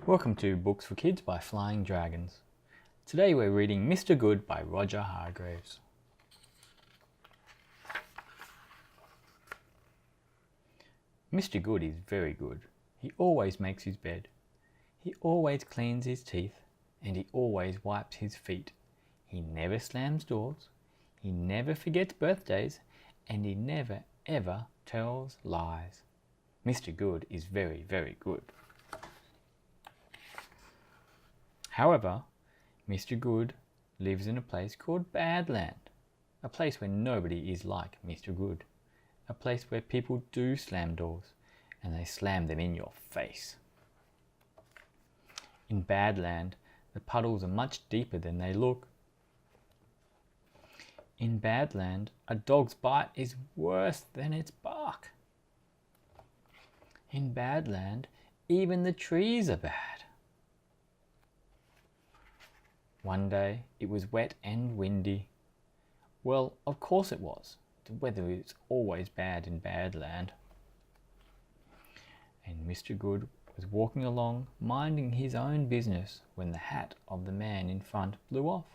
Welcome to Books for Kids by Flying Dragons. Today we're reading Mr. Good by Roger Hargreaves. Mr. Good is very good. He always makes his bed. He always cleans his teeth, and he always wipes his feet. He never slams doors. He never forgets birthdays, and he never ever tells lies. Mr. Good is very, very good. However, Mr. Good lives in a place called Badland, a place where nobody is like Mr. Good, a place where people do slam doors, and they slam them in your face. In Badland, the puddles are much deeper than they look. In Badland, a dog's bite is worse than its bark. In Badland, even the trees are bad. One day it was wet and windy. Well, of course it was. The weather is always bad in Badland. And Mr. Good was walking along, minding his own business, when the hat of the man in front blew off.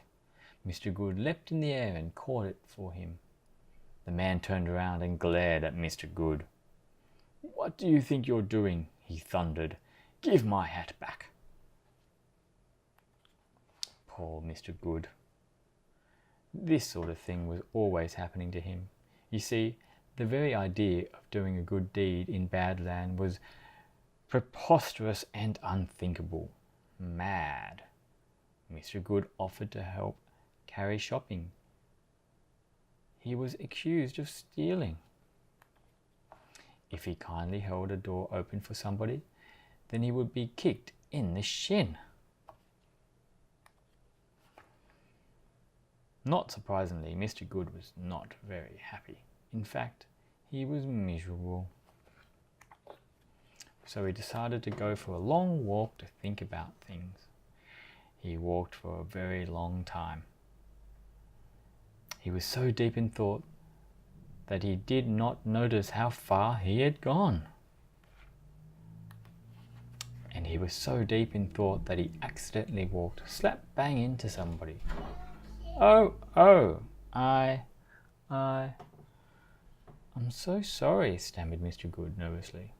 Mr. Good leapt in the air and caught it for him. The man turned around and glared at Mr. Good. "What do you think you're doing?" he thundered. "Give my hat back." Poor Mr. Good. This sort of thing was always happening to him. You see, the very idea of doing a good deed in Badland was preposterous and unthinkable. Mad. Mr. Good offered to help carry shopping. He was accused of stealing. If he kindly held a door open for somebody, then he would be kicked in the shin. Not surprisingly, Mr. Good was not very happy. In fact, he was miserable. So he decided to go for a long walk to think about things. He walked for a very long time. He was so deep in thought that he did not notice how far he had gone. And he was so deep in thought that he accidentally walked slap bang into somebody. I'm so sorry," stammered Mr. Good nervously.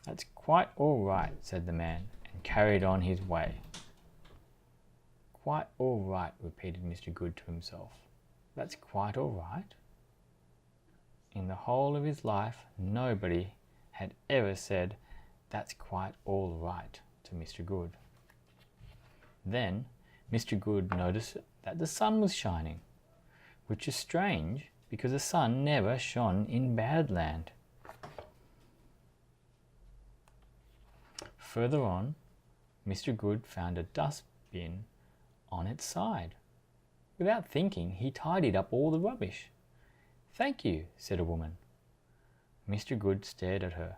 "That's quite all right," said the man, and carried on his way. "Quite all right," repeated Mr. Good to himself. "That's quite all right." In the whole of his life, nobody had ever said, "That's quite all right," to Mr. Good. Then Mr. Good noticed that the sun was shining, which is strange because the sun never shone in Badland. Further on, Mr. Good found a dustbin on its side. Without thinking, he tidied up all the rubbish. "Thank you," said a woman. Mr. Good stared at her.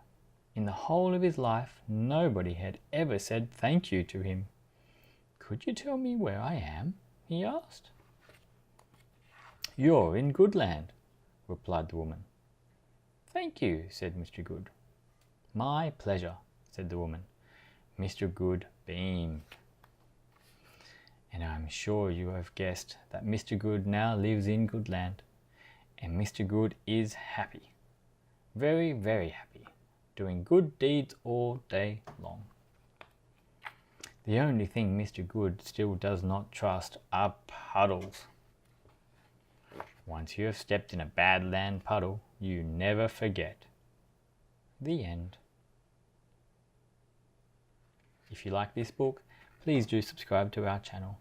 In the whole of his life, nobody had ever said thank you to him. "Could you tell me where I am?" he asked. "You're in Goodland," replied the woman. "Thank you," said Mr. Good. "My pleasure," said the woman. Mr. Good beamed. And I'm sure you have guessed that Mr. Good now lives in Goodland. And Mr. Good is happy. Very, very happy. Doing good deeds all day long. The only thing Mr. Good still does not trust are puddles. Once you have stepped in a Badland puddle, you never forget. The end. If you like this book, please do subscribe to our channel.